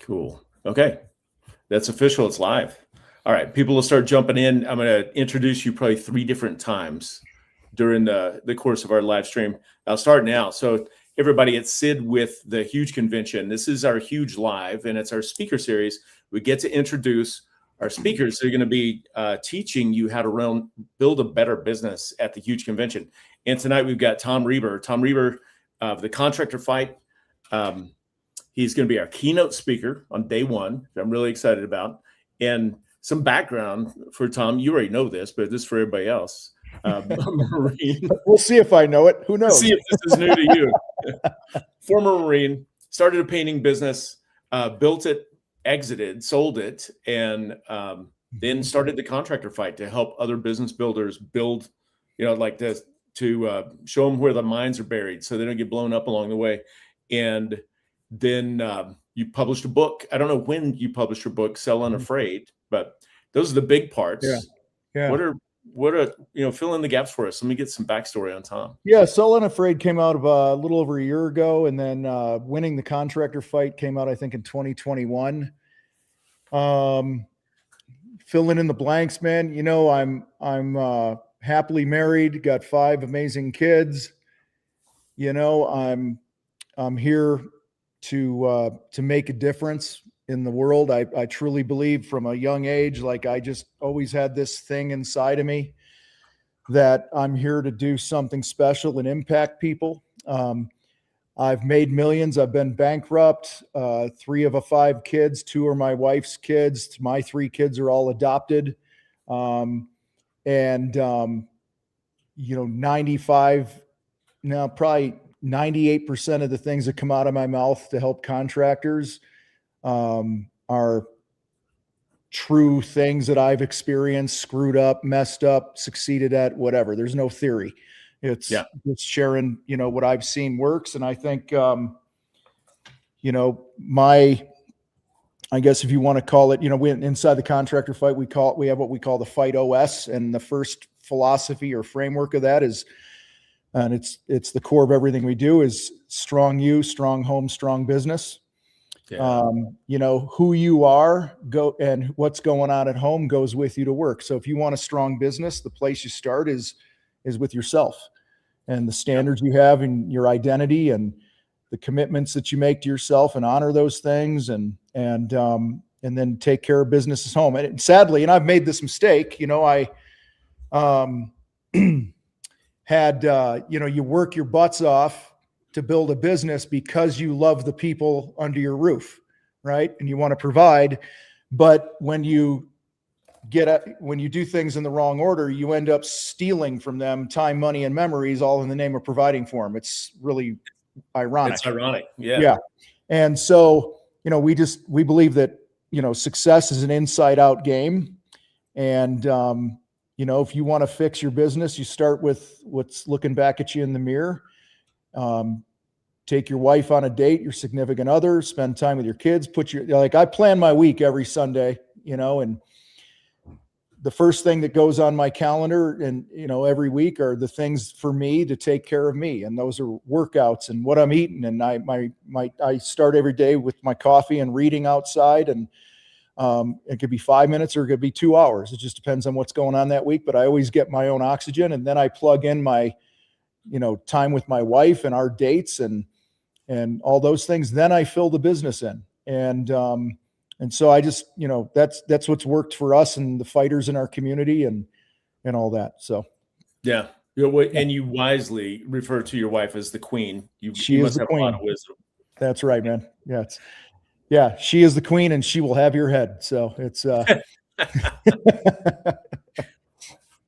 Cool. Okay. That's official. It's live. All right. People will start jumping in. I'm going to introduce you probably 3 different times during the course of our live stream. I'll start now. So everybody, it's Sid with the Huge Convention. This is our huge live, and it's our speaker series. We get to introduce our speakers. They're going to be teaching you how to build a better business at the Huge Convention. And tonight we've got Tom Reber. Tom Reber of the Contractor Fight. He's going to be our keynote speaker on day one, that I'm really excited about. And some background for Tom. You already know this, but this is for everybody else. Marine. We'll see if I know it. Who knows? Let's see if this is new to you. Former Marine, started a painting business, built it, exited, sold it, and then started the Contractor Fight to help other business builders build, like this, to show them where the mines are buried so they don't get blown up along the way. And then you published a book. I don't know when you published your book, Sell Unafraid, but those are the big parts. Yeah. What are fill in the gaps for us. Let me get some backstory on Tom. Yeah, Sell Unafraid came out a little over a year ago, and then Winning the Contractor Fight came out, I think, in 2021. Filling in the blanks, man. I'm happily married, got 5 amazing kids. I'm here to make a difference in the world. I truly believe from a young age, like I just always had this thing inside of me that I'm here to do something special and impact people. I've made millions. I've been bankrupt. 3 of 5 kids, 2 are my wife's kids. My 3 kids are all adopted. 95, now probably 98% of the things that come out of my mouth to help contractors are true things that I've experienced, screwed up, messed up, succeeded at, whatever. There's no theory. It's sharing, what I've seen works. And I think, I guess if you want to call it, inside the Contractor Fight, we have what we call the Fight OS. And the first philosophy or framework of that is, and it's the core of everything we do, is strong you, strong home, strong business. Yeah. Who you are and what's going on at home goes with you to work. So if you want a strong business, the place you start is with yourself and the standards you have and your identity and the commitments that you make to yourself, and honor those things and then take care of business at home. And sadly, and I've made this mistake, I had, you work your butts off to build a business because you love the people under your roof, right? And you want to provide, but when you do things in the wrong order, you end up stealing from them time, money, and memories, all in the name of providing for them. It's really ironic. It's ironic. Yeah. Yeah. And so, we believe that, success is an inside out game. And, if you want to fix your business, you start with what's looking back at you in the mirror. Take your wife on a date, your significant other, spend time with your kids, I plan my week every Sunday, and the first thing that goes on my calendar and, every week are the things for me to take care of me. And those are workouts and what I'm eating. And I start every day with my coffee and reading outside, and it could be 5 minutes or it could be 2 hours. It just depends on what's going on that week, but I always get my own oxygen. And then I plug in my, time with my wife and our dates and all those things. Then I fill the business in. And so I just, that's what's worked for us and the fighters in our community and all that. So, yeah. And you wisely refer to your wife as the queen. She must is the have queen. A lot of wisdom. That's right, man. Yeah. She is the queen and she will have your head. So it's,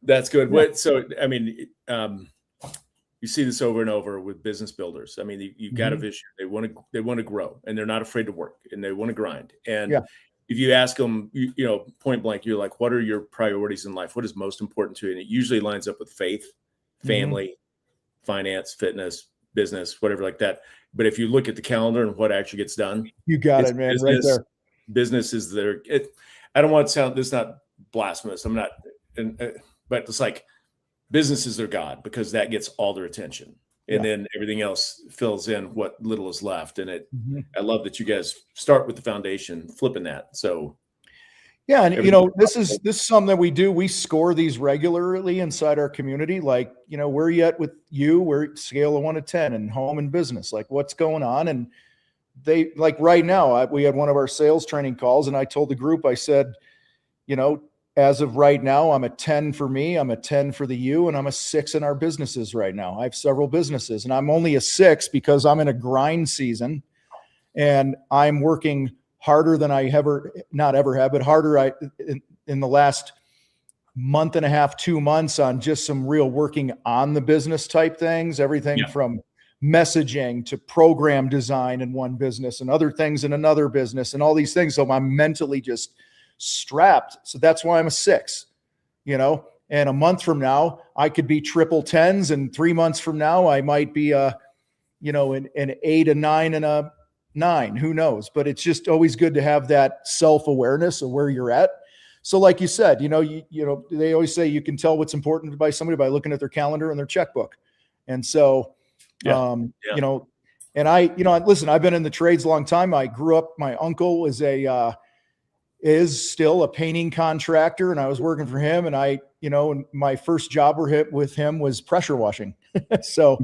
that's good. Yeah. So, you see this over and over with business builders. You've got a vision. They want to grow, and they're not afraid to work, and they want to grind. And if you ask them, point blank, you're like, what are your priorities in life? What is most important to you? And it usually lines up with faith, family, finance, fitness, business, whatever like that. But if you look at the calendar and what actually gets done, you got it, man. Business, right there. Business is there. I don't want to sound, this is not blasphemous. I'm not, but it's like, business is their God because that gets all their attention. and Yeah. then everything else fills in what little is left. And Mhm. I love that you guys start with the foundation, flipping that. So Yeah, and everything. this is something that we do. We score these regularly inside our community. Like, where are you at with you? We're scale of 1 to 10 and home and business. Like, what's going on? And they, like, right now, we had one of our sales training calls, and I told the group, I said, as of right now, I'm a 10 for me, I'm a 10 for the U, and I'm a 6 in our businesses right now. I have several businesses, and I'm only a 6 because I'm in a grind season, and I'm working harder than I not ever have, but harder in the last month and a half, 2 months on just some real working on the business type things, everything from messaging to program design in one business and other things in another business and all these things. So I'm mentally just strapped. So that's why I'm a 6, and a month from now, I could be triple 10s, and 3 months from now, I might be an 8, a 9, and a 9, who knows? But it's just always good to have that self-awareness of where you're at. So like you said, they always say you can tell what's important by somebody by looking at their calendar and their checkbook. And so, and listen, I've been in the trades a long time. I grew up, my uncle is still a painting contractor, and I was working for him, and my first job with him was pressure washing. So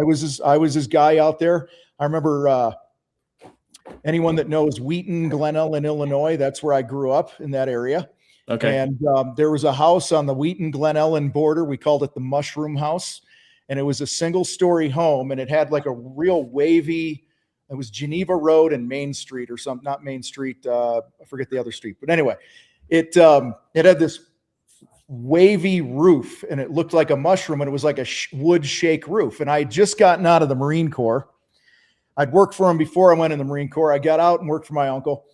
I was his guy out there. I remember, anyone that knows Wheaton, Glen Ellen, Illinois, that's where I grew up, in that area. Okay. And there was a house on the Wheaton, Glen Ellen border. We called it the Mushroom House. And it was a single-story home, and it had like a real wavy, it was Geneva Road and Main Street or something, not Main Street. I forget the other street. But anyway, it had this wavy roof, and it looked like a mushroom, and it was like a wood shake roof. And I had just gotten out of the Marine Corps. I'd worked for him before I went in the Marine Corps. I got out and worked for my uncle,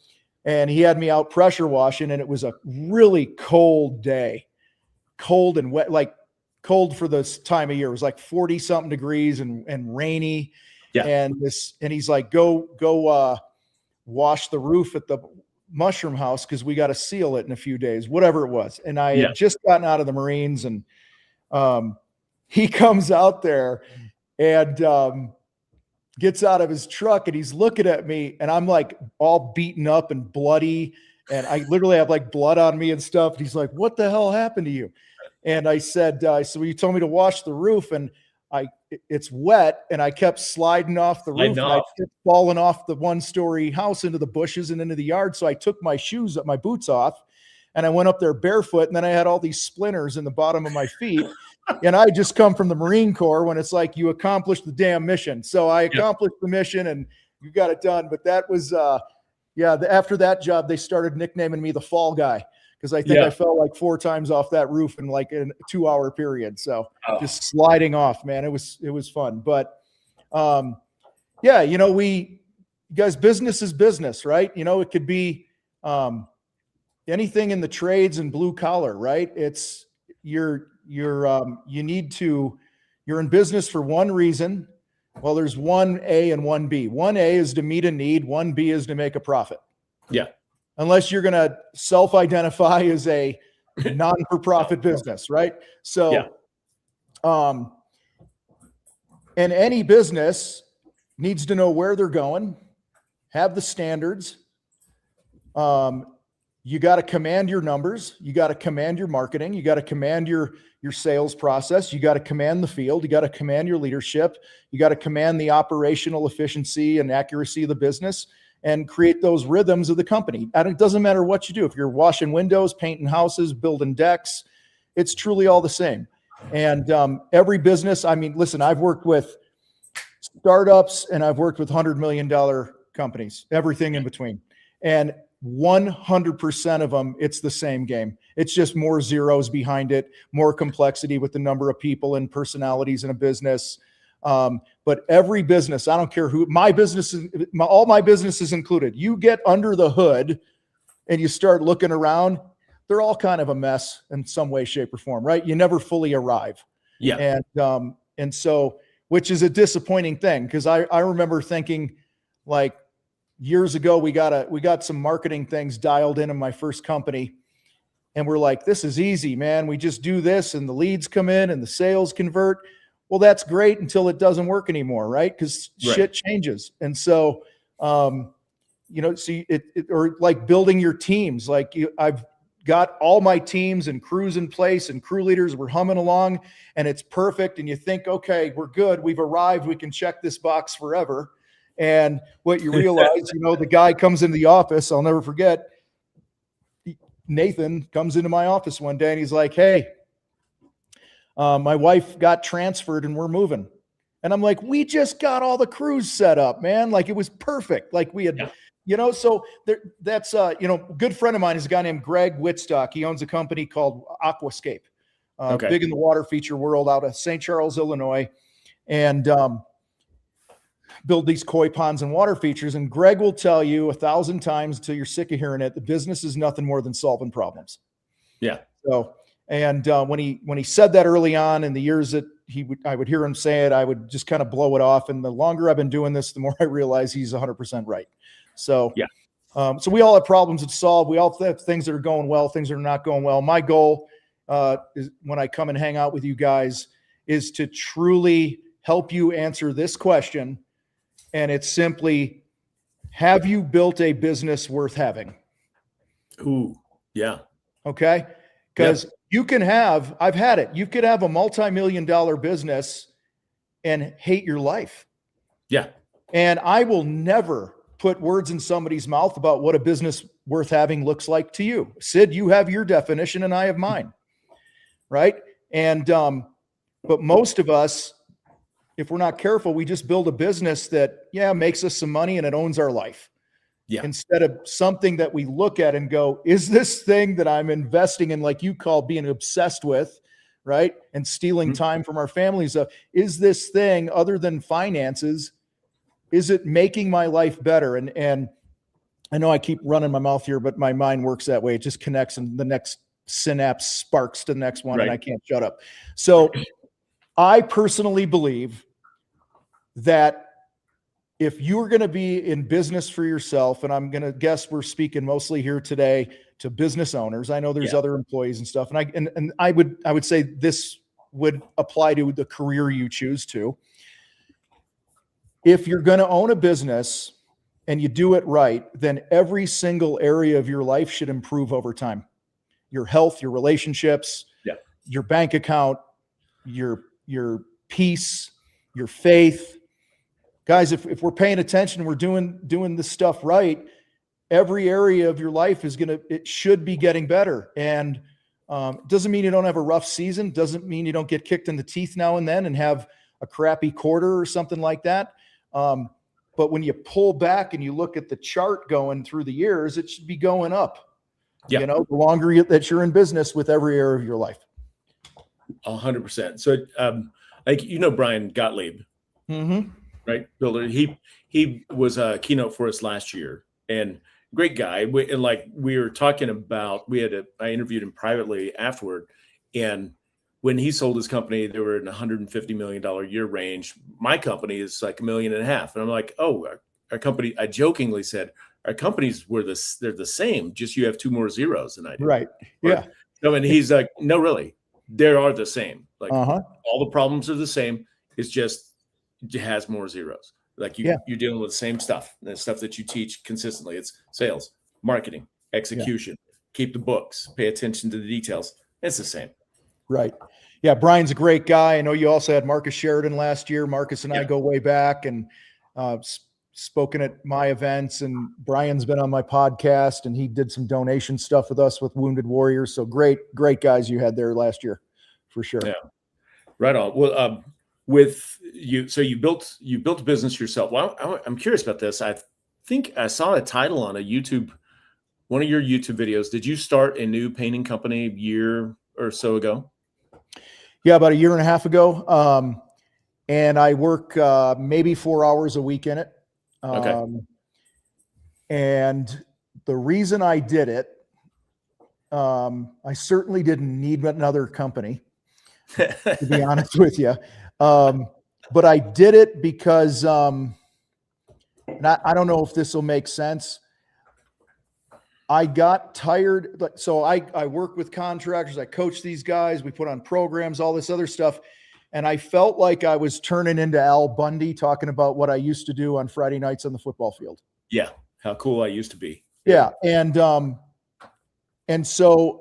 and he had me out pressure washing, and it was a really cold day, cold and wet, like cold for this time of year. It was like 40 something degrees and rainy. Yeah. And he's like, go wash the roof at the Mushroom House, because we got to seal it in a few days, whatever it was. And I had just gotten out of the Marines, and he comes out there and gets out of his truck, and he's looking at me, and I'm like all beaten up and bloody, and I literally have like blood on me and stuff. And he's like, "What the hell happened to you?" And I said, "So you told me to wash the roof, and it's wet," and I kept sliding off the roof, and I kept falling off the 1-story house into the bushes and into the yard. So I took my boots off, and I went up there barefoot, and then I had all these splinters in the bottom of my feet. And I just come from the Marine Corps, when it's like you accomplished the damn mission. So I accomplished the mission, and you got it done. But that was, after that job, they started nicknaming me the Fall Guy, because I think I fell like 4 times off that roof in like a 2-hour period. So just sliding off, man, it was fun. But guys, business is business, right? It could be anything in the trades and blue collar, right? It's you're in business for one reason. Well, there's 1A and 1B. 1A is to meet a need. 1B is to make a profit. Yeah. Unless you're going to self-identify as a non-for-profit business, right? So, and any business needs to know where they're going, have the standards. You got to command your numbers. You got to command your marketing. You got to command your sales process. You got to command the field. You got to command your leadership. You got to command the operational efficiency and accuracy of the business, and create those rhythms of the company. And it doesn't matter what you do. If you're washing windows, painting houses, building decks, it's truly all the same. And every business, I mean, listen, I've worked with startups, and I've worked with $100 million companies, everything in between. And 100% of them, it's the same game. It's just more zeros behind it, more complexity with the number of people and personalities in a business. But every business, I don't care who, all my businesses included, you get under the hood and you start looking around, they're all kind of a mess in some way, shape, or form, right? You never fully arrive. Yeah. And so, which is a disappointing thing, because I remember thinking, like, years ago, we got some marketing things dialed in my first company, and we're like, this is easy, man. We just do this, and the leads come in and the sales convert. Well, that's great until it doesn't work anymore, right? Because shit changes. And so, you know, see or like building your teams. Like I've got all my teams and crews in place and crew leaders. We're humming along and it's perfect. And you think, okay, we're good. We've arrived. We can check this box forever. And what you realize, you know, the guy comes into the office. I'll never forget. Nathan comes into my office one day and he's like, hey, my wife got transferred and we're moving. And I'm like, we just got all the crews set up, man. Like it was perfect. Like we had, you know, so that's, you know, good friend of mine is a guy named Greg Whitstock. He owns a company called Aquascape, big in the water feature world out of St. Charles, Illinois, and build these koi ponds and water features. And Greg will tell you 1,000 times until you're sick of hearing it, the business is nothing more than solving problems. Yeah. So, and when he said that early on in the years that I would hear him say it, I would just kind of blow it off. And the longer I've been doing this, the more I realize he's 100% right. So, so we all have problems to solve. We all have things that are going well, things that are not going well. My goal is when I come and hang out with you guys is to truly help you answer this question. And it's simply, have you built a business worth having? Ooh, yeah. Okay. Because you can have, I've had it. You could have a multi-million-dollar business and hate your life. Yeah. And I will never put words in somebody's mouth about what a business worth having looks like to you. Sid, you have your definition and I have mine. Right. And, but most of us, if we're not careful, we just build a business that, makes us some money and it owns our life. Yeah. Instead of something that we look at and go, is this thing that I'm investing in, like you call being obsessed with, right? And stealing time from our families. Is this thing, other than finances, is it making my life better? And I know I keep running my mouth here, but my mind works that way. It just connects and the next synapse sparks to the next one and I can't shut up. So I personally believe that if you're going to be in business for yourself, and I'm going to guess we're speaking mostly here today to business owners. I know there's other employees and stuff. And I would say this would apply to the career you choose to. If you're going to own a business and you do it right, then every single area of your life should improve over time. Your health, your relationships, your bank account, your peace, your faith. Guys, if we're paying attention, we're doing this stuff right, every area of your life it should be getting better. And doesn't mean you don't have a rough season. Doesn't mean you don't get kicked in the teeth now and then and have a crappy quarter or something like that. But when you pull back and you look at the chart going through the years, it should be going up. Yeah. You know, the longer that you're in business with every area of your life. 100%. So, like, you know, Brian Gottlieb, right? Builder. He was a keynote for us last year and great guy. And like we were talking about, I interviewed him privately afterward. And when he sold his company, they were in $150 million a year range. My company is like $1.5 million. And I'm like, oh, our company, I jokingly said, our companies they're the same, just you have 2 more zeros than I do. Right. Yeah. So, and he's like, no, really, they are the same. Like all the problems are the same. It's just, it has more zeros. Like you're dealing with the same stuff, the stuff that you teach consistently. It's sales, marketing, execution, keep the books, pay attention to the details. It's the same. Right. Yeah. Brian's a great guy. I know you also had Marcus Sheridan last year. Marcus and I go way back and spoken at my events, and Brian's been on my podcast and he did some donation stuff with us with Wounded Warriors. So great guys you had there last year for sure. Yeah. Right on. Well, with you, so you built a business yourself. Well, I'm curious about this. I think I saw a title on one of your YouTube videos. Did you start a new painting company a year or so ago? Yeah, about a year and a half ago. And I work maybe 4 hours a week in it. And the reason I did it, I certainly didn't need another company, to be honest with you. But I did it because, and I don't know if this will make sense. I got tired. So I work with contractors. I coach these guys. We put on programs, all this other stuff. And I felt like I was turning into Al Bundy talking about what I used to do on Friday nights on the football field. Yeah. How cool I used to be. Yeah. And so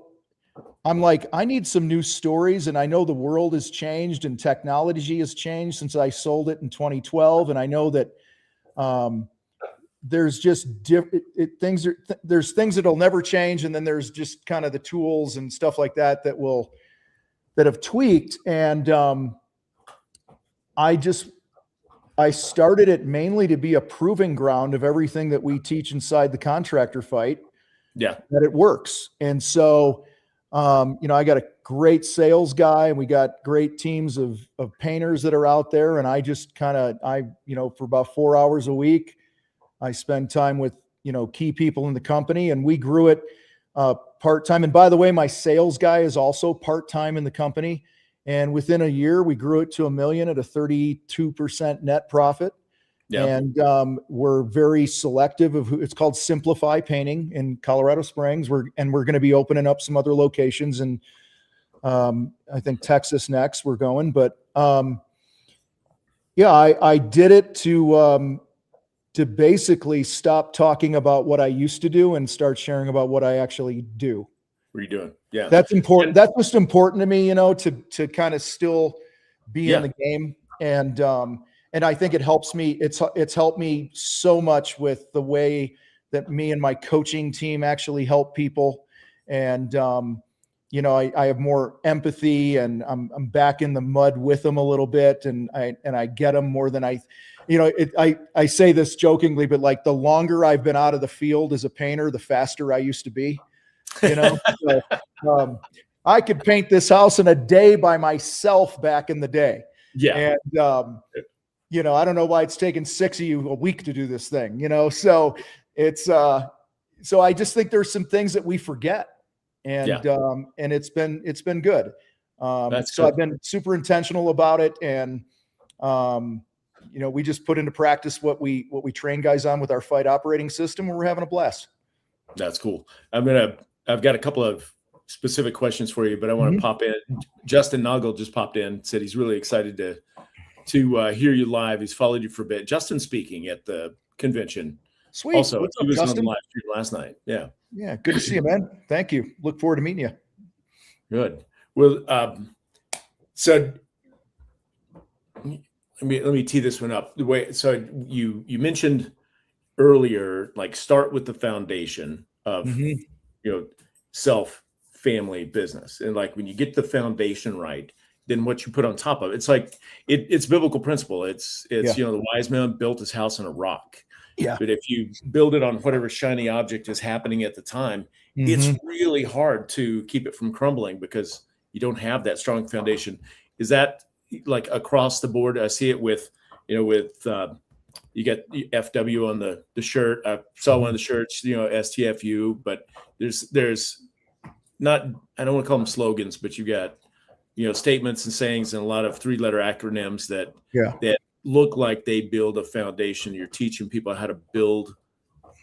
I'm like, I need some new stories. And I know the world has changed and technology has changed since I sold it in 2012. And I know that there's just there's things that'll never change. And then there's just kind of the tools and stuff like that that have tweaked. And I started it mainly to be a proving ground of everything that we teach inside the Contractor Fight. Yeah. That it works. And so, I got a great sales guy and we got great teams of painters that are out there. And I just for about 4 hours a week, I spend time with, key people in the company, and we grew it part-time. And by the way, my sales guy is also part-time in the company. And within a year, we grew it to $1 million at a 32% net profit. Yeah. And we're very selective of it's called Simplify Painting in Colorado Springs. We're going to be opening up some other locations, and I think Texas next we're going. But I did it to basically stop talking about what I used to do and start sharing about what I actually do. What are you doing? Yeah. That's important. That's just important to me, to kind of still be in the game. And I think it helps me. It's helped me so much with the way that me and my coaching team actually help people. And, I have more empathy, and I'm back in the mud with them a little bit. And I get them more than I say this jokingly, but like the longer I've been out of the field as a painter, the faster I used to be, So, I could paint this house in a day by myself back in the day. Yeah. And, I don't know why it's taken 6 of you a week to do this thing, so it's, so I just think there's some things that we forget, and it's been good. So I've been super intentional about it. And, we just put into practice what we train guys on with our Fight operating system, and we're having a blast. That's cool. I've got a couple of specific questions for you, but I want to pop in. Justin Noggle just popped in, said he's really excited to hear you live. He's followed you for a bit. Justin speaking at the convention. Sweet. Also, What's he up, was Justin? on the live stream last night. Yeah. Yeah. Good to see you, man. Thank you. Look forward to meeting you. Good. Well, so let me tee this one up. The way, so you mentioned earlier, like, start with the foundation of self, family, business, and like when you get the foundation right, then what you put on top of it, it's like it's biblical principle. It's the wise man built his house on a rock. Yeah. But if you build it on whatever shiny object is happening at the time, it's really hard to keep it from crumbling because you don't have that strong foundation. Is that like across the board? I see it with you get FW on the shirt. I saw one of the shirts, STFU, but there's not, I don't want to call them slogans, but you got, statements and sayings and a lot of 3-letter acronyms that look like they build a foundation. You're teaching people how to build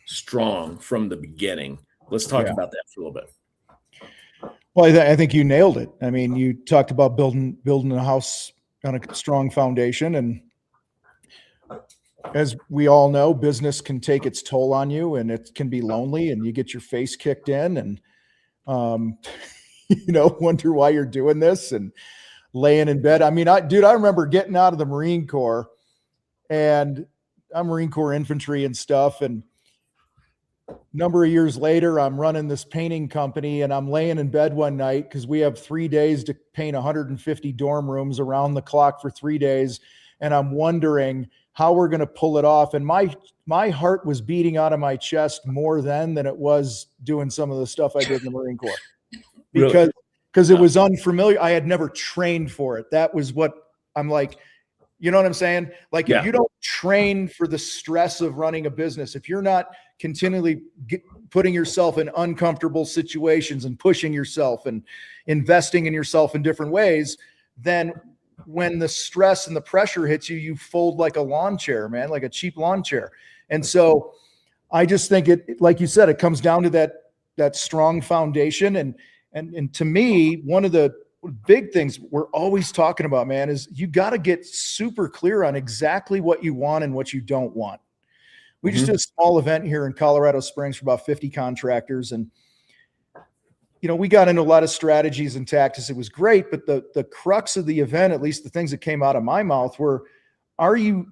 strong from the beginning. Let's talk about that for a little bit. Well, I think you nailed it. I mean, you talked about building a house on a strong foundation, and as we all know, business can take its toll on you, and it can be lonely, and you get your face kicked in, and wonder why you're doing this and laying in bed. I mean, I remember getting out of the Marine Corps, and I'm Marine Corps infantry and stuff. And a number of years later, I'm running this painting company, and I'm laying in bed one night because we have 3 days to paint 150 dorm rooms around the clock for 3 days. And I'm wondering how we're going to pull it off. And my heart was beating out of my chest more then than it was doing some of the stuff I did in the Marine Corps. Because it was unfamiliar. I had never trained for it. That was what I'm like, you know what I'm saying? Like, if you don't train for the stress of running a business, if you're not continually putting yourself in uncomfortable situations and pushing yourself and investing in yourself in different ways, then when the stress and the pressure hits you, you fold like a lawn chair, man, like a cheap lawn chair. And so I just think it, like you said, it comes down to that strong foundation. And to me, one of the big things we're always talking about, man, is you got to get super clear on exactly what you want and what you don't want. We just did a small event here in Colorado Springs for about 50 contractors. And, we got into a lot of strategies and tactics. It was great. But the crux of the event, at least the things that came out of my mouth, were, are you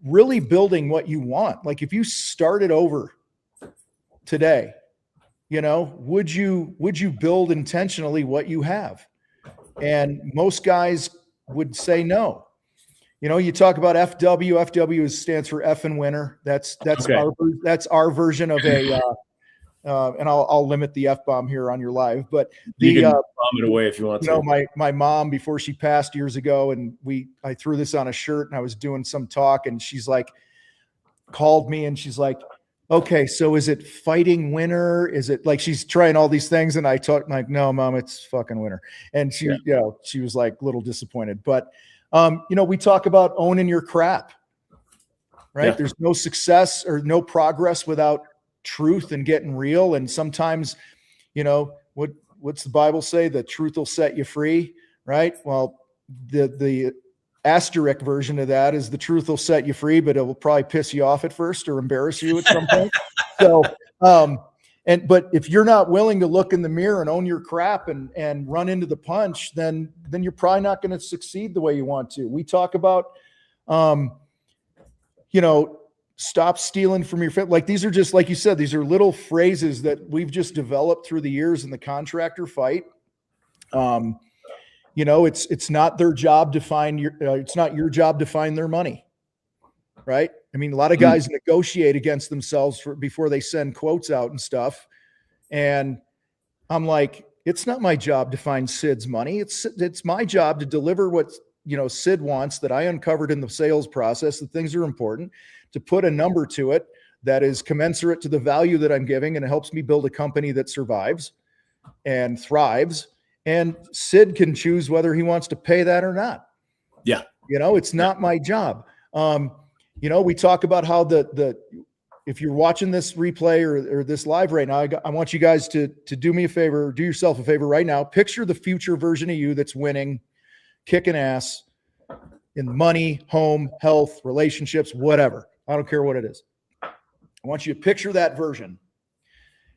really building what you want? Like, if you started over today, would you build intentionally what you have? And most guys would say no. You talk about FW. FW stands for F and winner. That's okay. our version of a. And I'll limit the F-bomb here on your live, but you can bomb it away if you want to. My mom, before she passed years ago, and I threw this on a shirt and I was doing some talk, and she's like, called me and she's like, okay, so is it fighting winner? Is it like, she's trying all these things? And I talked like, no, Mom, it's fucking winner. And she, she was like a little disappointed, but we talk about owning your crap, right? Yeah. There's no success or no progress without truth and getting real. And sometimes, what's the Bible say? The truth will set you free, right? Well, the asterisk version of that is the truth will set you free, but it will probably piss you off at first or embarrass you at some point. So, but if you're not willing to look in the mirror and own your crap and run into the punch, then you're probably not going to succeed the way you want to. We talk about, stop stealing from your family. Like, these are just, like you said, these are little phrases that we've just developed through the years in the contractor fight. It's not their job to find it's not your job to find their money. Right. I mean, a lot of guys negotiate against themselves before they send quotes out and stuff. And I'm like, it's not my job to find Sid's money. It's my job to deliver what, Sid wants, that I uncovered in the sales process. The things are important, to put a number to it that is commensurate to the value that I'm giving. And it helps me build a company that survives and thrives. And Sid can choose whether he wants to pay that or not. Yeah. It's not my job. We talk about how if you're watching this replay or this live right now, I want you guys to do me a favor, do yourself a favor right now. Picture the future version of you that's winning, kicking ass in money, home, health, relationships, whatever. I don't care what it is. I want you to picture that version.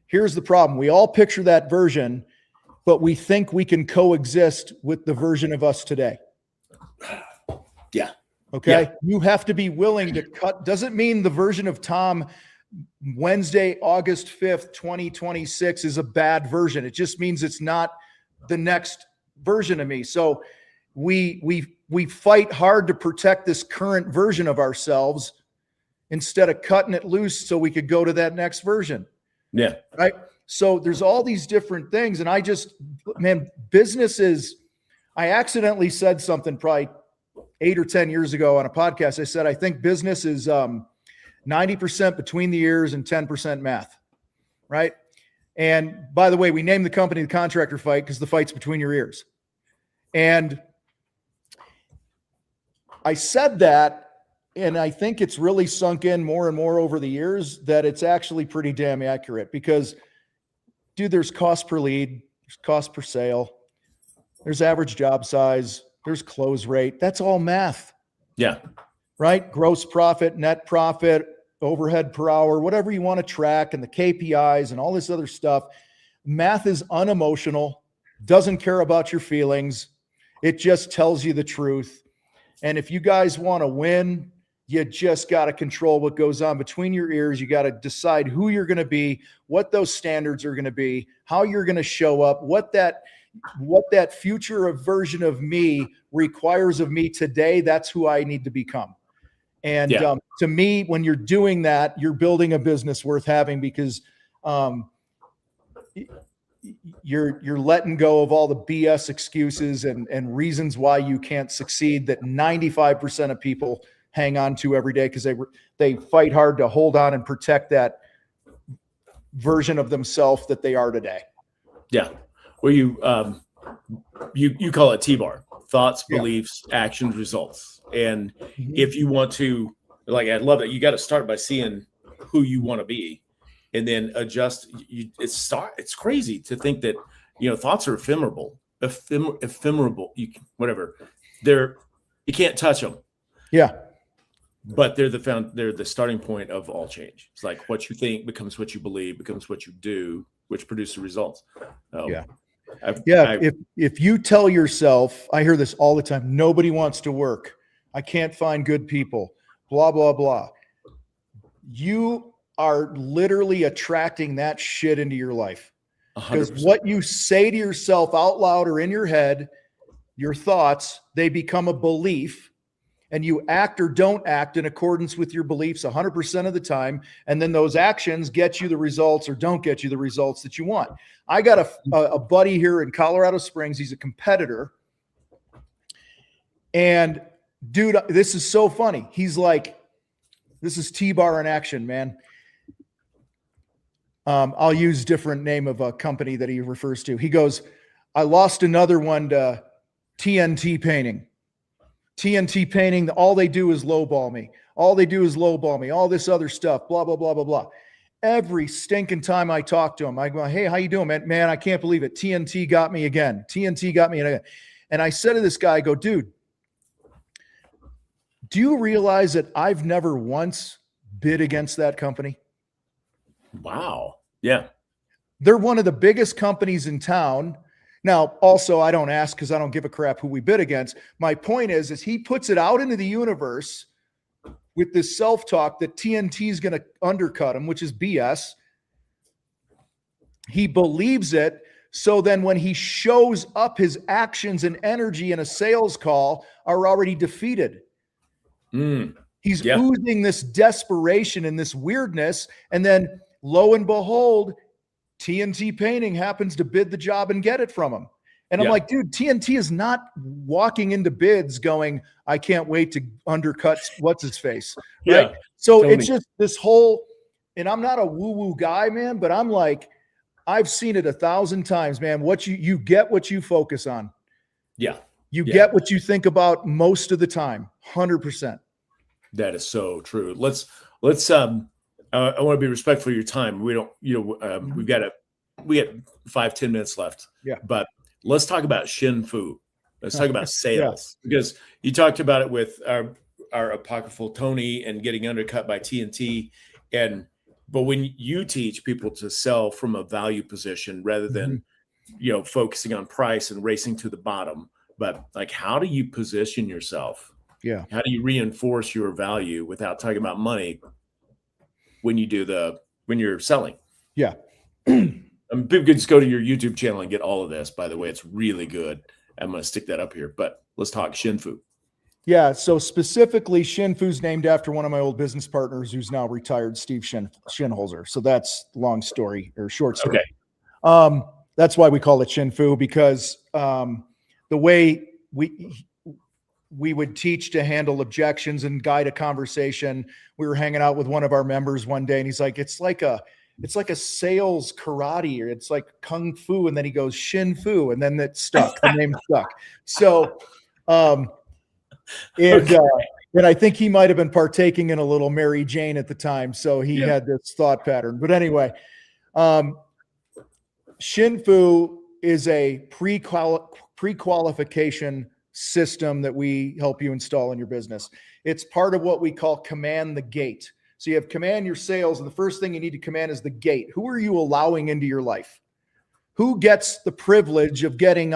Here's the problem. We all picture that version, but we think we can coexist with the version of us today. Yeah. Okay. Yeah. You have to be willing to cut. Doesn't mean the version of Tom Wednesday, August 5th, 2026 is a bad version. It just means it's not the next version of me. So we fight hard to protect this current version of ourselves instead of cutting it loose so we could go to that next version. Yeah. Right. So there's all these different things. And business is, I accidentally said something probably 8 or 10 years ago on a podcast. I said, I think business is 90% between the ears and 10% math. Right. And by the way, we named the company the Contractor Fight because the fight's between your ears. And I said that, and I think it's really sunk in more and more over the years that it's actually pretty damn accurate because, dude, there's cost per lead, there's cost per sale, there's average job size, there's close rate. That's all math. Yeah. Right? Gross profit, net profit, overhead per hour, whatever you want to track, and the KPIs and all this other stuff. Math is unemotional, doesn't care about your feelings. It just tells you the truth. And if you guys want to win, you just got to control what goes on between your ears. You got to decide who you're going to be, what those standards are going to be, how you're going to show up, what that future version of me requires of me today. That's who I need to become. And to me, when you're doing that, you're building a business worth having because you're letting go of all the BS excuses and reasons why you can't succeed that 95% of people hang on to every day because they fight hard to hold on and protect that version of themselves that they are today. Yeah. Well, you call it T-bar: thoughts, beliefs, actions, results. And if you want to, like, I love it. You got to start by seeing who you want to be and then adjust. It's crazy to think that, thoughts are ephemeral. ephemeral, whatever. You can't touch them. Yeah. But they're the starting point of all change. It's like what you think becomes what you believe, becomes what you do, which produces results. Yeah. If you tell yourself, I hear this all the time, nobody wants to work, I can't find good people, blah, blah, blah. You are literally attracting that shit into your life. Because what you say to yourself out loud or in your head, your thoughts, they become a belief. And you act or don't act in accordance with your beliefs 100% of the time. And then those actions get you the results or don't get you the results that you want. I got a buddy here in Colorado Springs. He's a competitor. And dude, this is so funny. He's like, this is T-Bar in action, man. I'll use different name of a company that he refers to. He goes, I lost another one to TNT painting. TNT painting, all they do is lowball me. All they do is lowball me. All this other stuff, blah, blah, blah, blah, blah. Every stinking time I talk to him, I go, hey, how you doing, man? Man, I can't believe it. TNT got me again. TNT got me again. And I said to this guy, I go, dude, do you realize that I've never once bid against that company? Wow. Yeah. They're one of the biggest companies in town. Now, also, I don't ask because I don't give a crap who we bid against. My point is he puts it out into the universe with this self-talk that TNT is going to undercut him, which is BS. He believes it. So then when he shows up, his actions and energy in a sales call are already defeated. He's oozing this desperation and this weirdness. And then lo and behold, TNT painting happens to bid the job and get it from him. And I'm like, dude, TNT is not walking into bids going, I can't wait to undercut what's his face. Right. So Tony. It's just this whole, and I'm not a woo-woo guy, man, but I'm like, I've seen it 1,000 times, man. What you get what you focus on. Yeah. You get what you think about most of the time. 100%. That is so true. Let's I want to be respectful of your time. We don't, we got 5-10 minutes left. Yeah. But let's talk about Shin Fu. Let's talk about sales because you talked about it with our apocryphal Tony and getting undercut by TNT. But when you teach people to sell from a value position rather than, focusing on price and racing to the bottom, but like, how do you position yourself? Yeah. How do you reinforce your value without talking about money when you're selling? Yeah. People can just go to your YouTube channel and get all of this. By the way, it's really good. I'm going to stick that up here, but let's talk Shin Fu. Yeah. So specifically, Shin Fu's named after one of my old business partners who's now retired, Steve Shinholzer. So that's long story or short story. Okay. That's why we call it Shin Fu, because the way we would teach to handle objections and guide a conversation. We were hanging out with one of our members one day and he's like, it's like a sales karate, or it's like kung fu. And then he goes Shin Fu, and then it stuck. The name stuck. So, and I think he might've been partaking in a little Mary Jane at the time. So he had this thought pattern, but anyway, Shin Fu is a pre-qualification system that we help you install in your business. It's part of what we call command the gate. So you have command your sales, and the first thing you need to command is the gate. Who are you allowing into your life? Who gets the privilege of them getting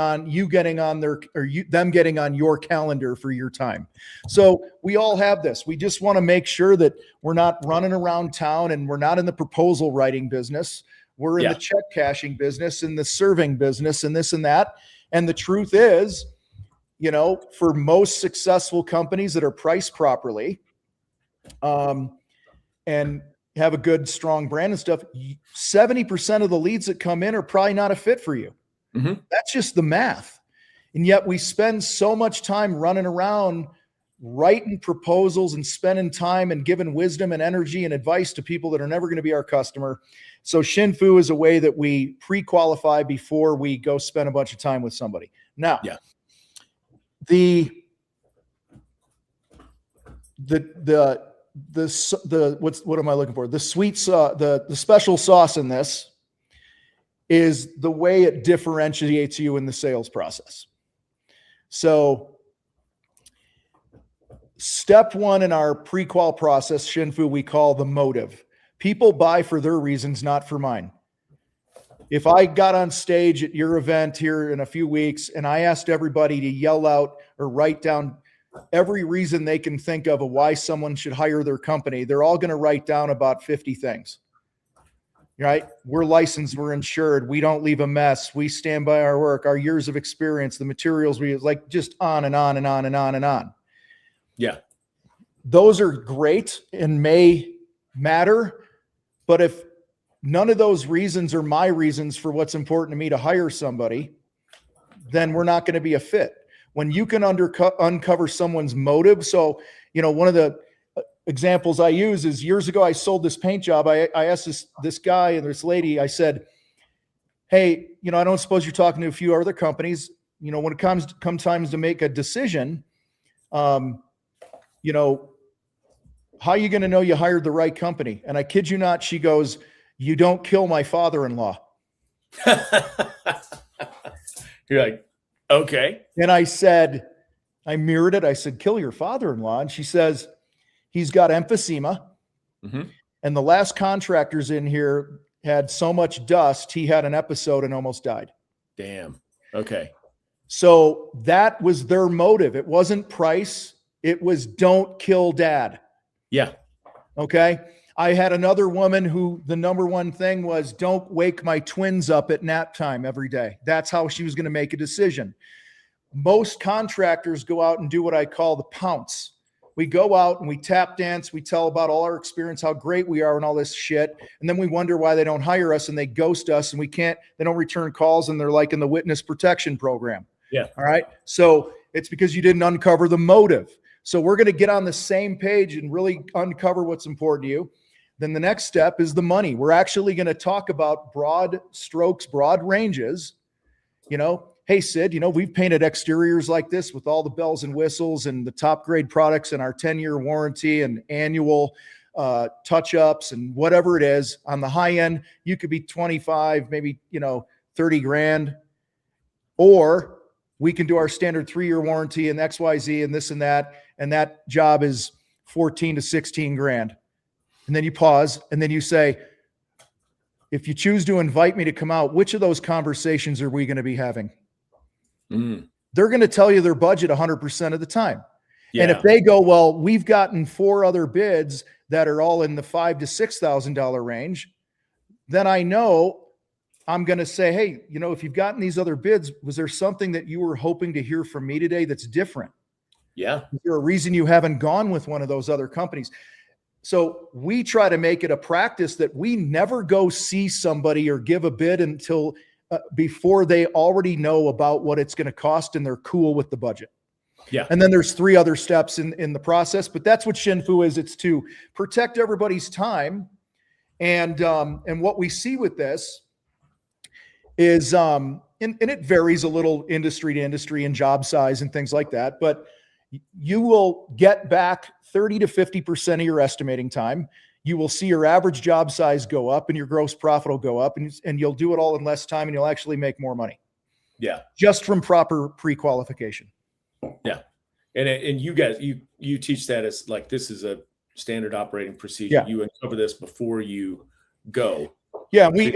on your calendar for your time? So we all have this. We just want to make sure that we're not running around town, and we're not in the proposal writing business. We're in the check cashing business and the serving business and this and that. And the truth is, for most successful companies that are priced properly, and have a good, strong brand and stuff, 70% of the leads that come in are probably not a fit for you. Mm-hmm. That's just the math. And yet we spend so much time running around writing proposals and spending time and giving wisdom and energy and advice to people that are never going to be our customer. So Shin Fu is a way that we pre-qualify before we go spend a bunch of time with somebody. Now, the what am I looking for? The sweet sauce, the special sauce in this is the way it differentiates you in the sales process. So step one in our pre-qual process, Shinfu, we call the motive. People buy for their reasons, not for mine. If I got on stage at your event here in a few weeks and I asked everybody to yell out or write down every reason they can think of why someone should hire their company, they're all going to write down about 50 things, right? We're licensed, we're insured, we don't leave a mess, we stand by our work, our years of experience, the materials we use, like just on and on and on and on and on. Yeah. Those are great and may matter, but if none of those reasons are my reasons for what's important to me to hire somebody, then we're not going to be a fit. When you can uncover someone's motive. So, one of the examples I use is years ago, I sold this paint job. I asked this guy and this lady, I said, hey, I don't suppose you're talking to a few other companies. When it comes times to make a decision, how are you going to know you hired the right company? And I kid you not, she goes, you don't kill my father-in-law. You're like, okay. And I said, I mirrored it. I said, kill your father-in-law. And she says, he's got emphysema. Mm-hmm. And the last contractors in here had so much dust, he had an episode and almost died. Damn. Okay. So that was their motive. It wasn't price. It was don't kill dad. Yeah. Okay. I had another woman who the number one thing was don't wake my twins up at nap time every day. That's how she was going to make a decision. Most contractors go out and do what I call the pounce. We go out and we tap dance. We tell about all our experience, how great we are and all this shit. And then we wonder why they don't hire us and they ghost us and they don't return calls and they're like in the witness protection program. Yeah. All right. So it's because you didn't uncover the motive. So we're going to get on the same page and really uncover what's important to you. Then the next step is the money. We're actually going to talk about broad strokes, broad ranges. Hey, Sid, we've painted exteriors like this with all the bells and whistles and the top grade products and our 10-year warranty and annual touch-ups and whatever it is. On the high end, you could be 25, maybe, 30 grand. Or we can do our standard 3-year warranty and XYZ and this and that job is 14 to 16 grand. And then you pause and then you say, if you choose to invite me to come out, which of those conversations are we going to be having? They're going to tell you their budget 100% of the time. Yeah. And if they go, well, we've gotten 4 other bids that are all in the $5,000 to $6,000 range, then I know I'm going to say, hey, if you've gotten these other bids, was there something that you were hoping to hear from me today that's different? Yeah. Is there a reason you haven't gone with one of those other companies? So we try to make it a practice that we never go see somebody or give a bid until before they already know about what it's going to cost and they're cool with the budget. Yeah. And then there's 3 other steps in the process, but that's what Shinfu is. It's to protect everybody's time. And what we see with this is, and it varies a little industry to industry and job size and things like that, but you will get back 30 to 50% of your estimating time. You will see your average job size go up and your gross profit will go up and you'll do it all in less time and you'll actually make more money. Yeah. Just from proper pre-qualification. Yeah. And you guys, you teach that as like, this is a standard operating procedure. Yeah. You uncover this before you go. Yeah, we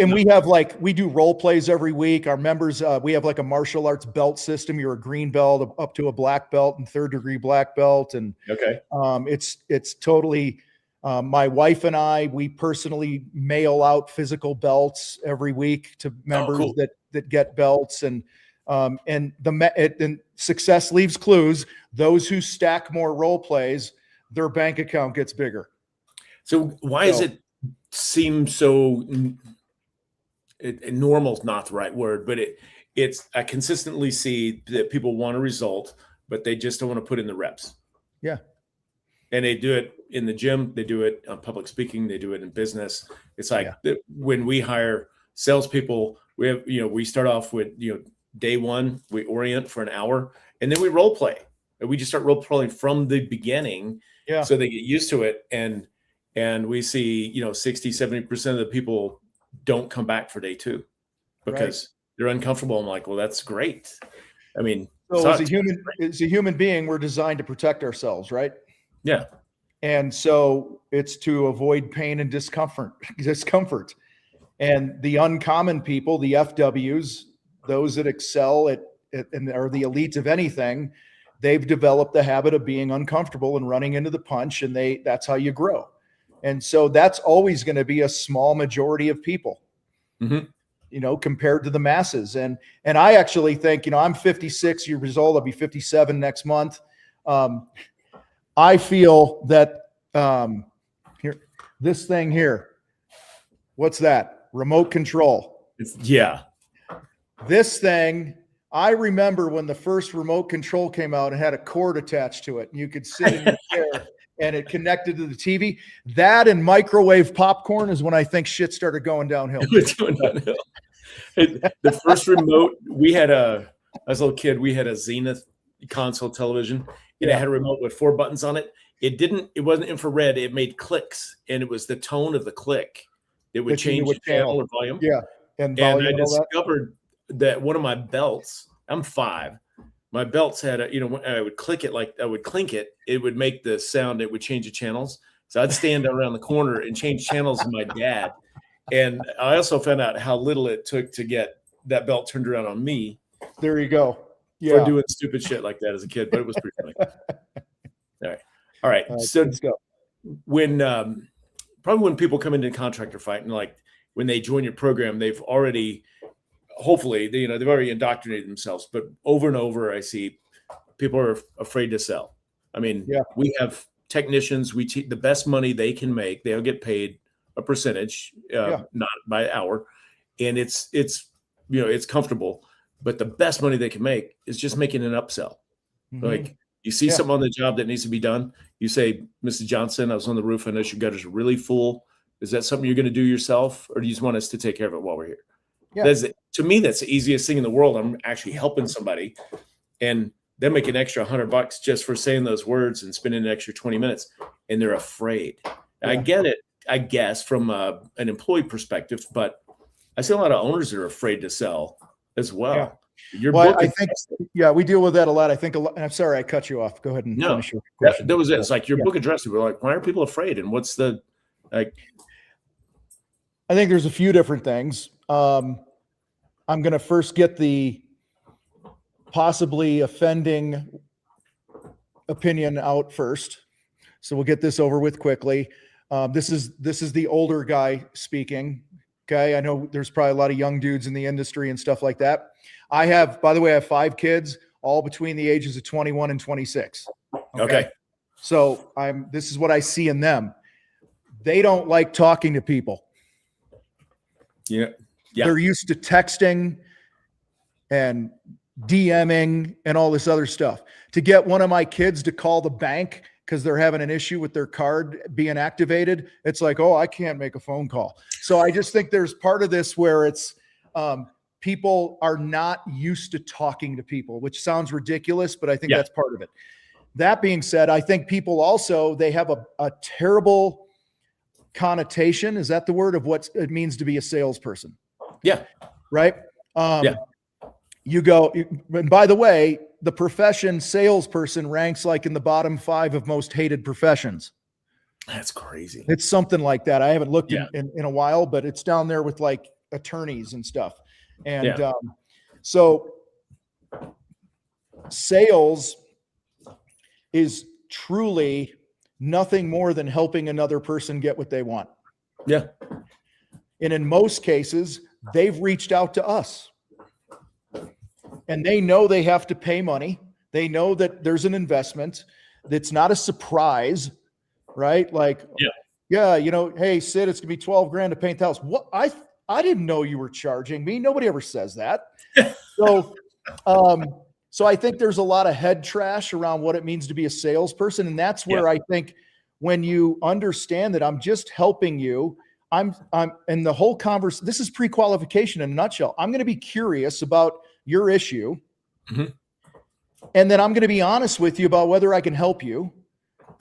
do role plays every week. Our members, we have like a martial arts belt system. You're a green belt up to a black belt and 3rd degree black belt. And okay, it's totally, my wife and I, we personally mail out physical belts every week to members that get belts. And success leaves clues. Those who stack more role plays, their bank account gets bigger. So why is it seem so normal is not the right word, but I consistently see that people want a result, but they just don't want to put in the reps. Yeah. And they do it in the gym. They do it on public speaking. They do it in business. It's like when we hire salespeople, we start off with, day one, we orient for an hour and then we role play and we just start role playing from the beginning. Yeah. So they get used to it. And we see, 60, 70% of the people don't come back for day 2. because they're uncomfortable. I'm like, well, that's great. I mean, so as a human being, we're designed to protect ourselves, right? Yeah. And so it's to avoid pain and discomfort. And the uncommon people, the FWs, those that excel at and are the elite of anything, they've developed the habit of being uncomfortable and running into the punch, and that's how you grow. And so that's always going to be a small majority of people, compared to the masses. And I actually think, I'm 56 years old. I'll be 57 next month. I feel that here, this thing here, what's that? Remote control. This thing, I remember when the first remote control came out and had a cord attached to it, and you could sit in your chair and it connected to the TV. That and microwave popcorn is when I think shit started going downhill. The first remote we had as a little kid, we had a Zenith console television, and it had a remote with 4 buttons on it. It wasn't infrared. It made clicks, and it was the tone of the click. It would change the channel or volume. Yeah. And I discovered that one of my belts, I'm 5, my belts had when I would click it, like I would clink it, it would make the sound, it would change the channels. So I'd stand around the corner and change channels with my dad. And I also found out how little it took to get that belt turned around on me. There you go. Yeah. For doing stupid shit like that as a kid, but it was pretty funny. All right. So let's go. When probably when people come into Contractor Fight, and like when they join your program, they've already, hopefully, they've already indoctrinated themselves. But over and over, I see people are afraid to sell. I mean, we have technicians. The best money they can make. They'll get paid a percentage, not by hour, and it's comfortable. But the best money they can make is just making an upsell. Like you see something on the job that needs to be done. You say, Mrs. Johnson, I was on the roof. I know your gutters are really full. Is that something you're going to do yourself, or do you just want us to take care of it while we're here? Yeah. To me, that's the easiest thing in the world. I'm actually helping somebody, and they make an extra $100 just for saying those words and spending an extra 20 minutes, and they're afraid. Yeah. I get it, I guess, from an employee perspective, but I see a lot of owners that are afraid to sell as well. Yeah. I think, we deal with that a lot. I think I'm sorry, I cut you off. Go ahead and finish your question. That was it. It's like your book addressed it. We're like, why are people afraid? And what's the, like? I think there's a few different things. I'm going to first get the possibly offending opinion out first. So we'll get this over with quickly. This is the older guy speaking. Okay. I know there's probably a lot of young dudes in the industry and stuff like that. By the way, I have 5 kids, all between the ages of 21 and 26. Okay. So this is what I see in them. They don't like talking to people. Yeah. They're used to texting and DMing and all this other stuff. To get one of my kids to call the bank because they're having an issue with their card being activated, it's like, oh, I can't make a phone call. So I just think there's part of this where it's people are not used to talking to people, which sounds ridiculous, but I think that's part of it. That being said, I think people also, they have a terrible connotation. Is that the word of what it means to be a salesperson? Yeah. Right. You go, and by the way, the profession salesperson ranks like in the bottom 5 of most hated professions. That's crazy. It's something like that. I haven't looked in a while, but it's down there with like attorneys and stuff. And so sales is truly nothing more than helping another person get what they want. Yeah. And in most cases, they've reached out to us. And they know they have to pay money. They know that there's an investment. That's not a surprise, right? Like, hey, Sid, it's gonna be $12,000 to paint the house. What? I didn't know you were charging me. Nobody ever says that. So I think there's a lot of head trash around what it means to be a salesperson, and that's where I think when you understand that I'm just helping you, I'm in the whole conversation. This is pre-qualification in a nutshell. I'm going to be curious about your issue. And then I'm going to be honest with you about whether I can help you.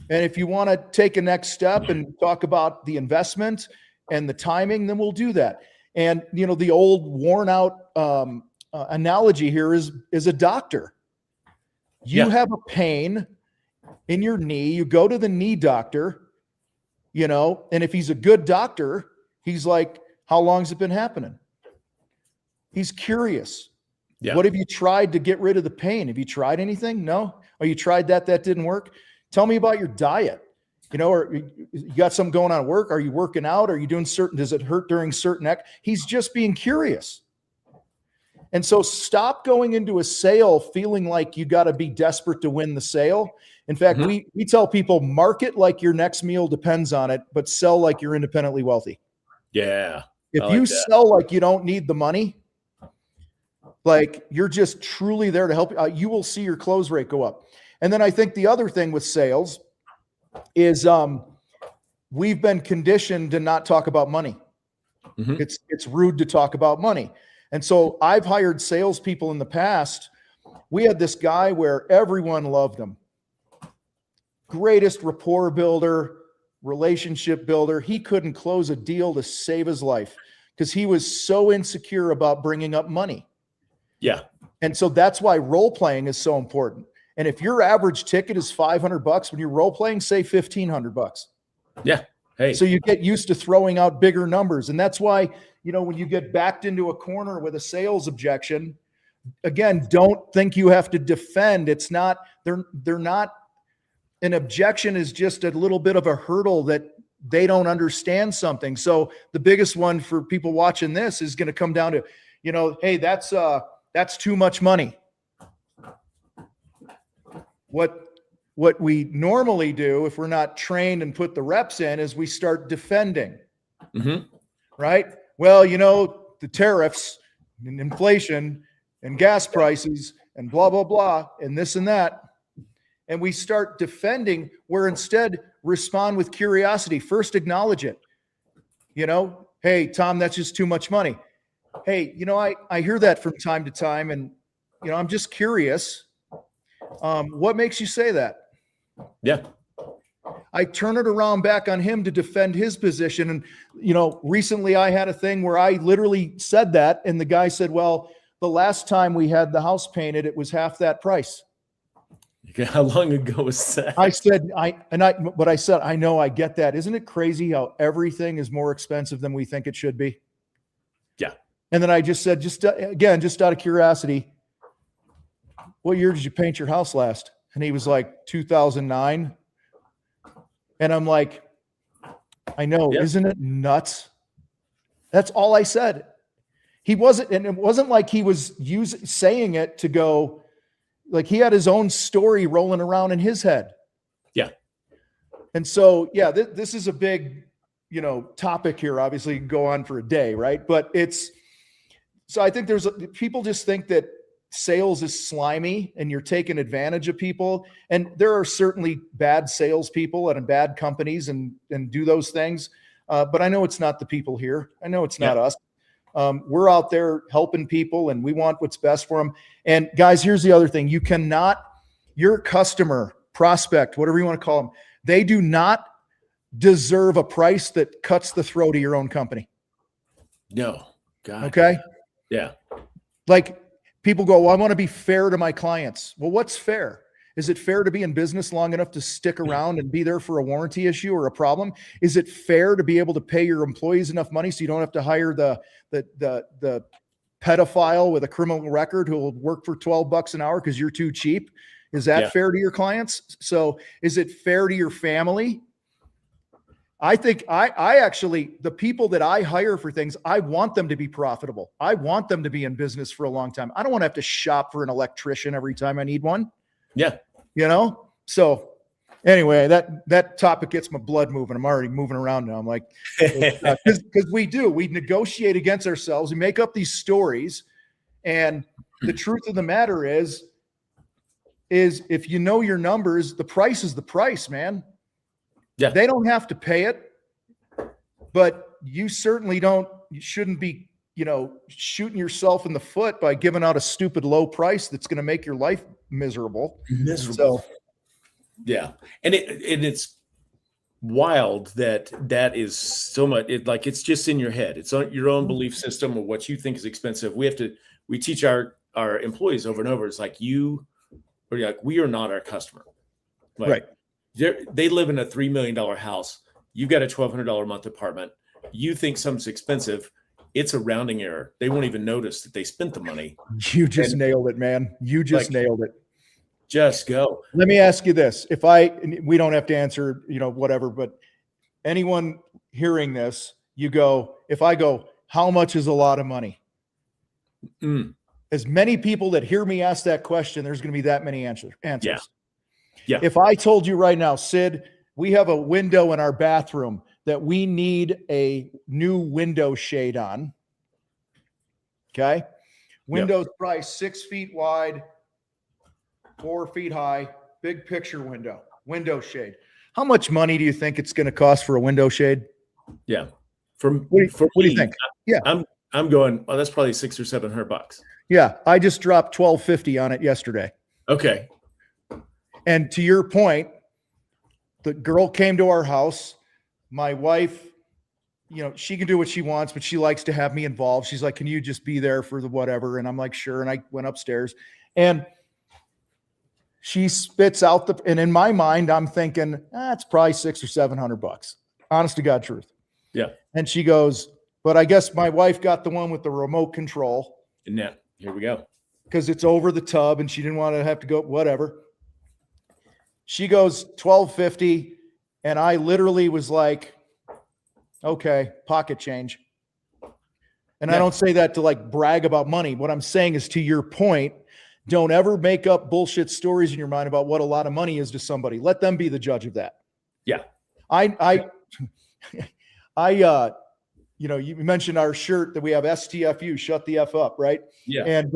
And if you want to take a next step and talk about the investment and the timing, then we'll do that. And, the old worn out analogy here is a doctor. You have a pain in your knee, you go to the knee doctor, and if he's a good doctor, he's like, how long's it been happening? He's curious. Yeah. What have you tried to get rid of the pain? Have you tried anything? No. Oh, you tried that didn't work? Tell me about your diet. Or you got something going on at work? Are you working out? Are you doing does it hurt during certain He's just being curious. And so stop going into a sale feeling like you got to be desperate to win the sale. In fact, we tell people, market like your next meal depends on it, but sell like you're independently wealthy. Yeah. If you sell like you don't need the money, like you're just truly there to help, you will see your close rate go up. And then I think the other thing with sales is we've been conditioned to not talk about money. It's rude to talk about money. And so I've hired salespeople in the past. We had this guy where everyone loved him. Greatest rapport builder, relationship builder. He couldn't close a deal to save his life because he was so insecure about bringing up money. Yeah. And so that's why role playing is so important. And if your average ticket is $500, when you're role playing, say $1,500. Yeah. Hey. So you get used to throwing out bigger numbers. And that's why, when you get backed into a corner with a sales objection, again, don't think you have to defend. It's not, they're not, an objection is just a little bit of a hurdle that they don't understand something. So the biggest one for people watching this is going to come down to, hey, that's too much money. What we normally do, if we're not trained and put the reps in, is we start defending, right? Well, the tariffs and inflation and gas prices and blah, blah, blah, and this and that. And we start defending where instead respond with curiosity. First, acknowledge it. Hey, Tom, that's just too much money. Hey, I hear that from time to time, and, I'm just curious. What makes you say that? Yeah. I turn it around back on him to defend his position. And, recently I had a thing where I literally said that, and the guy said, well, the last time we had the house painted, it was half that price. How long ago was that? I said, I know, I get that. Isn't it crazy how everything is more expensive than we think it should be? Yeah. And then I just said, just out of curiosity, what year did you paint your house last? And he was like, 2009. And I'm like, I know, Isn't it nuts? That's all I said. He wasn't, and it wasn't like he was saying it to go, like he had his own story rolling around in his head. Yeah. And so, this is a big, topic here. Obviously, you can go on for a day, right? But so I think people just think that sales is slimy and you're taking advantage of people. And there are certainly bad salespeople and bad companies and do those things. But I know it's not the people here. I know it's not us. We're out there helping people and we want what's best for them. And guys, here's the other thing. Your customer, prospect, whatever you want to call them, they do not deserve a price that cuts the throat of your own company. No. God. Okay. Yeah. Like people go, well, I want to be fair to my clients. Well, what's fair? Is it fair to be in business long enough to stick around and be there for a warranty issue or a problem? Is it fair to be able to pay your employees enough money so you don't have to hire the pedophile with a criminal record who will work for $12 an hour because you're too cheap? Is that fair to your clients? So is it fair to your family? I think I actually, the people that I hire for things, I want them to be profitable. I want them to be in business for a long time. I don't want to have to shop for an electrician every time I need one. Yeah. So anyway, that topic gets my blood moving. I'm already moving around now. I'm like, because we negotiate against ourselves. We make up these stories. And the truth of the matter is if you know your numbers, the price is the price, man. Yeah. They don't have to pay it, but you certainly you shouldn't be, shooting yourself in the foot by giving out a stupid low price that's going to make your life miserable. So, yeah. And it's wild that is so much. It's just in your head. It's on your own belief system of what you think is expensive. We teach our employees over and over. It's like we are not our customer. Right. They live in a $3 million house. You've got a $1,200 a month apartment. You think something's expensive. It's a rounding error. They won't even notice that they spent the money. You just nailed it, man. You just nailed it. Just go. Let me ask you this. We don't have to answer, whatever, but anyone hearing this, if I go, how much is a lot of money? As many people that hear me ask that question, there's going to be that many answers. Yeah. If I told you right now, Sid, we have a window in our bathroom that we need a new window shade on. Okay. Window's probably 6 feet wide, 4 feet high, big picture window shade. How much money do you think it's going to cost for a window shade? Yeah. What do you think? Yeah. I'm going, that's probably $600 or $700. Yeah. I just dropped $1,250 on it yesterday. Okay. And to your point, the girl came to our house. My wife, she can do what she wants, but she likes to have me involved. She's like, can you just be there for the whatever? And I'm like, sure. And I went upstairs and she spits out and in my mind, I'm thinking, it's probably $600 or $700. Honest to God truth. Yeah. And she goes, but I guess my wife got the one with the remote control. And now, here we go. Because it's over the tub and she didn't want to have to go, whatever. She goes $1,250. And I literally was like, okay, pocket change. And I don't say that to brag about money. What I'm saying is, to your point, don't ever make up bullshit stories in your mind about what a lot of money is to somebody. Let them be the judge of that. Yeah. You mentioned our shirt that we have STFU, shut the F up, right? Yeah. And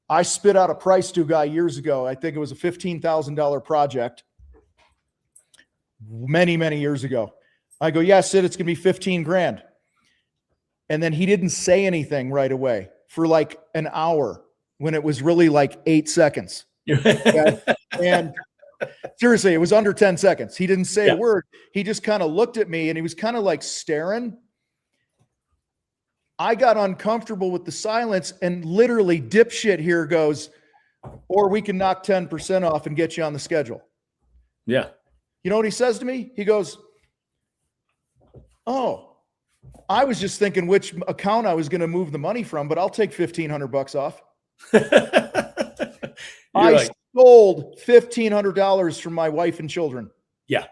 I spit out a price to a guy years ago. I think it was a $15,000 project. Many, many years ago. I go, yeah, Sid, it's going to be 15 grand. And then he didn't say anything right away for an hour when it was really 8 seconds. Okay? And seriously, it was under 10 seconds. He didn't say a word. He just kind of looked at me and he was kind of staring. I got uncomfortable with the silence and literally dipshit here goes, or we can knock 10% off and get you on the schedule. Yeah. You know what he says to me? He goes, oh, I was just thinking which account I was going to move the money from, but I'll take $1,500 off. I sold $1,500 from my wife and children. Yeah.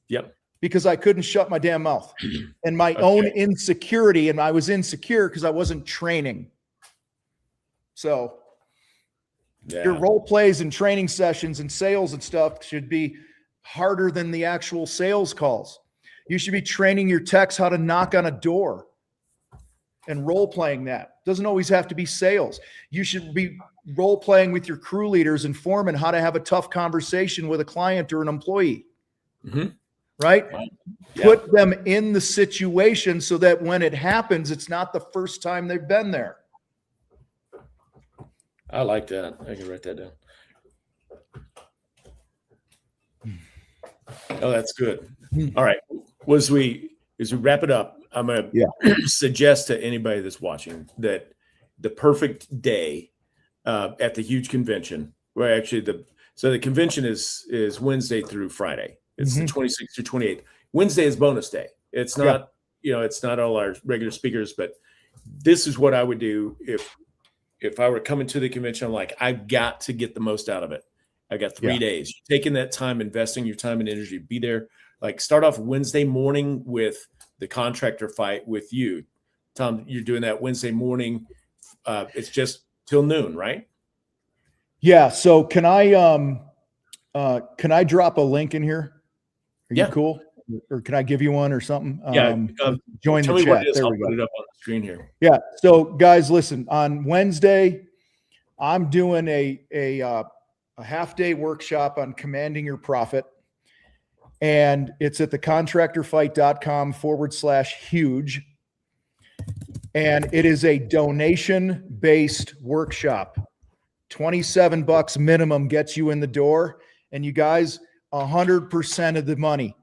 Yep. Because I couldn't shut my damn mouth and my own insecurity. And I was insecure because I wasn't training. So your role plays and training sessions and sales and stuff should be harder than the actual sales calls. You should be training your techs how to knock on a door and role playing that. Doesn't always have to be sales. You should be role playing with your crew leaders and foremen how to have a tough conversation with a client or an employee. Mm-hmm. Right? Yeah. Put them in the situation so that when it happens, it's not the first time they've been there. I like that. I can write that down. Oh, that's good. All right. As we wrap it up, I'm going to suggest to anybody that's watching that the perfect day at the huge convention, where actually the convention is Wednesday through Friday. It's the 26th through 28th. Wednesday is bonus day. It's not, it's not all our regular speakers, but this is what I would do if I were coming to the convention. I'm like, I've got to get the most out of it. I got 3 days. Taking that time, investing your time and energy, be there. Start off Wednesday morning with the Contractor Fight with you. Tom, you're doing that Wednesday morning. It's just till noon, right? Yeah. So can I drop a link in here? Are you cool? Or can I give you one or something? Join the chat. There we go. Put it up on the screen here. Yeah. So guys, listen, on Wednesday, I'm doing a half-day workshop on commanding your profit. And it's at thecontractorfight.com/huge. And it is a donation-based workshop. $27 minimum gets you in the door. And you guys, 100% of the money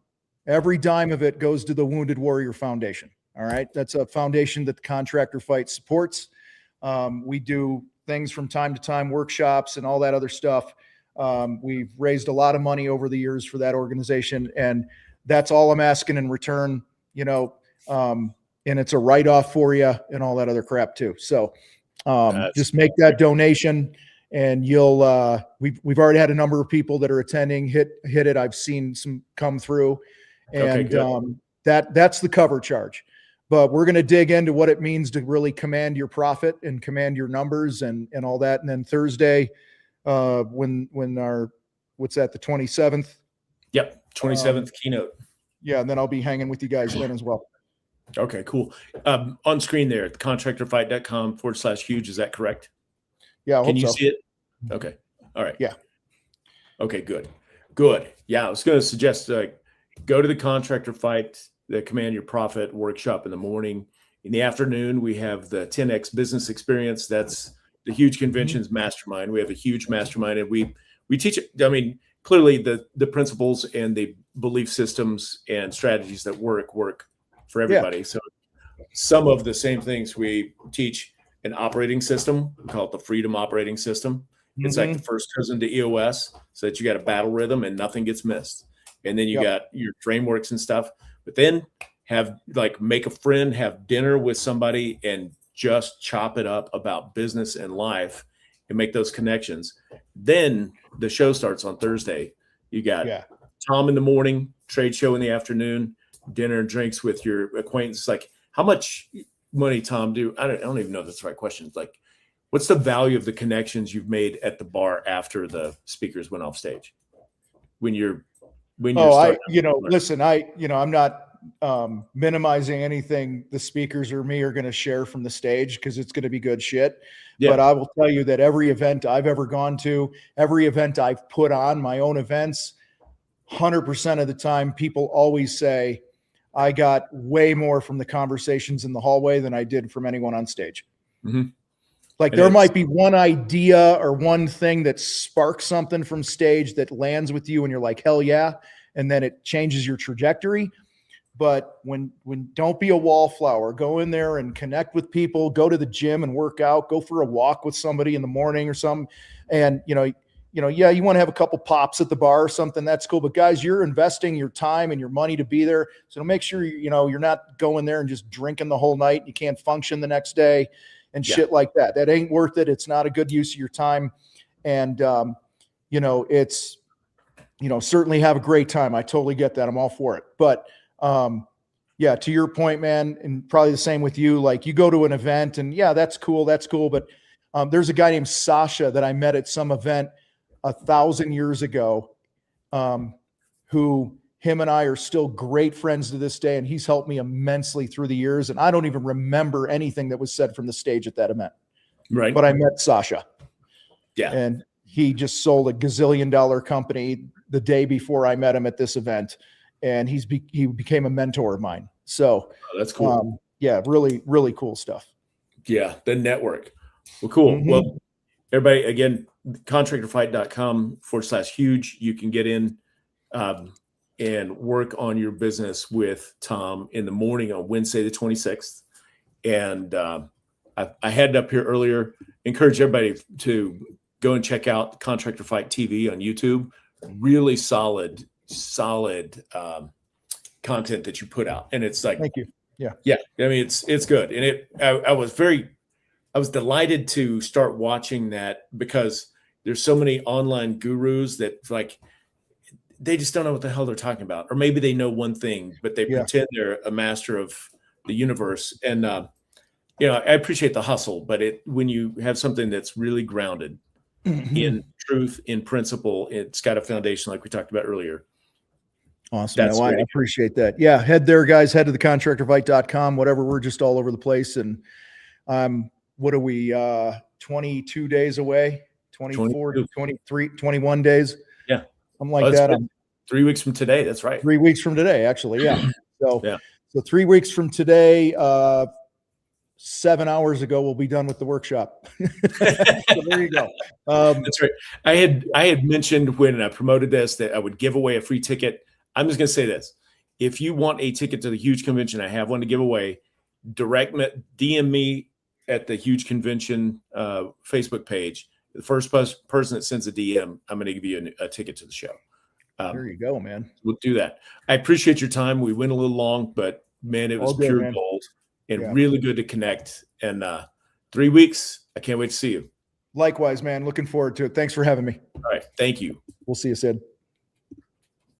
Every dime of it goes to the Wounded Warrior Foundation. All right. That's a foundation that the Contractor Fight supports. We do things from time to time, workshops and all that other stuff. We've raised a lot of money over the years for that organization, and that's all I'm asking in return, and it's a write-off for you and all that other crap too. So just make that donation, and you'll we've already had a number of people that are attending hit it. I've seen some come through, and that's the cover charge. But we're going to dig into what it means to really command your profit and command your numbers and all that. And then Thursday, when what's that, the 27th? Yep. 27th keynote. Yeah. And then I'll be hanging with you guys then as well. Okay, cool. On screen there, contractorfight.com/huge. Is that correct? Yeah. Can you see it? Okay. All right. Yeah. Okay, good. Good. Yeah. I was going to suggest go to the Contractor Fight, the Command Your Profit workshop in the morning. In the afternoon, we have the 10X business experience. That's the Huge Conventions mastermind. We have a huge mastermind, and we teach it. I mean, clearly the principles and the belief systems and strategies that work for everybody. Yeah. So some of the same things we teach: an operating system, we call it the Freedom Operating System. It's like the first cousin to EOS, so that you got a battle rhythm and nothing gets missed. And then you got your frameworks and stuff. But then make a friend, have dinner with somebody, and just chop it up about business and life and make those connections. Then the show starts on Thursday. You got Tom in the morning, trade show in the afternoon, dinner and drinks with your acquaintances. Like, how much money, Tom, I don't even know if that's the right question. It's like, what's the value of the connections you've made at the bar after the speakers went off stage? Listen, I'm not minimizing anything the speakers or me are going to share from the stage, because it's going to be good shit. Yeah. But I will tell you that every event I've ever gone to, every event I've put on, my own events, 100% of the time, people always say, I got way more from the conversations in the hallway than I did from anyone on stage. Mm-hmm. Like, there might be one idea or one thing that sparks something from stage that lands with you and you're like, hell yeah. And then it changes your trajectory. But when don't be a wallflower, go in there and connect with people, go to the gym and work out, go for a walk with somebody in the morning or something. And, you want to have a couple pops at the bar or something. That's cool. But guys, you're investing your time and your money to be there. So make sure, you're not going there and just drinking the whole night. You can't function the next day and shit like that. That ain't worth it. It's not a good use of your time. And, it's, certainly have a great time. I totally get that. I'm all for it. But, to your point, man, and probably the same with you, like, you go to an event and that's cool. But, there's a guy named Sasha that I met at some event 1,000 years ago, who him and I are still great friends to this day. And he's helped me immensely through the years. And I don't even remember anything that was said from the stage at that event. Right. But I met Sasha. Yeah. And he just sold a gazillion-dollar company the day before I met him at this event. And he became a mentor of mine. So that's cool. Really, really cool stuff. Yeah. The network. Well, cool. Mm-hmm. Well, everybody, again, contractorfight.com/huge. You can get in and work on your business with Tom in the morning on Wednesday, the 26th. And I had it up here earlier. Encourage everybody to go and check out Contractor Fight TV on YouTube. Really solid content that you put out. And it's like, thank you. Yeah. I mean, it's good. And I was delighted to start watching that, because there's so many online gurus that, like, they just don't know what the hell they're talking about. Or maybe they know one thing, but they pretend they're a master of the universe. And, I appreciate the hustle, but when you have something that's really grounded in truth, in principle, it's got a foundation like we talked about earlier. Awesome. I appreciate that. Yeah. Head there, guys. Head to the contractorfight.com, whatever. We're just all over the place. And what are we, 22 days away, 24, 23, 21 days. Yeah. I'm like that. 3 weeks from today. That's right. 3 weeks from today, actually. Yeah. So 3 weeks from today, 7 hours ago, we'll be done with the workshop. So there you go. That's right. I had mentioned when I promoted this that I would give away a free ticket. I'm just going to say this. if you want a ticket to the huge convention, I have one to give away. DM me at the huge convention Facebook page. The first person that sends a DM, I'm going to give you a ticket to the show. There you go, man. We'll do that. I appreciate your time. We went a little long, but man, it was All good, pure man. gold and Yeah. really good to connect. And 3 weeks, I can't wait to see you. Likewise, man. Looking forward to it. Thanks for having me. All right. Thank you. We'll see you, Sid.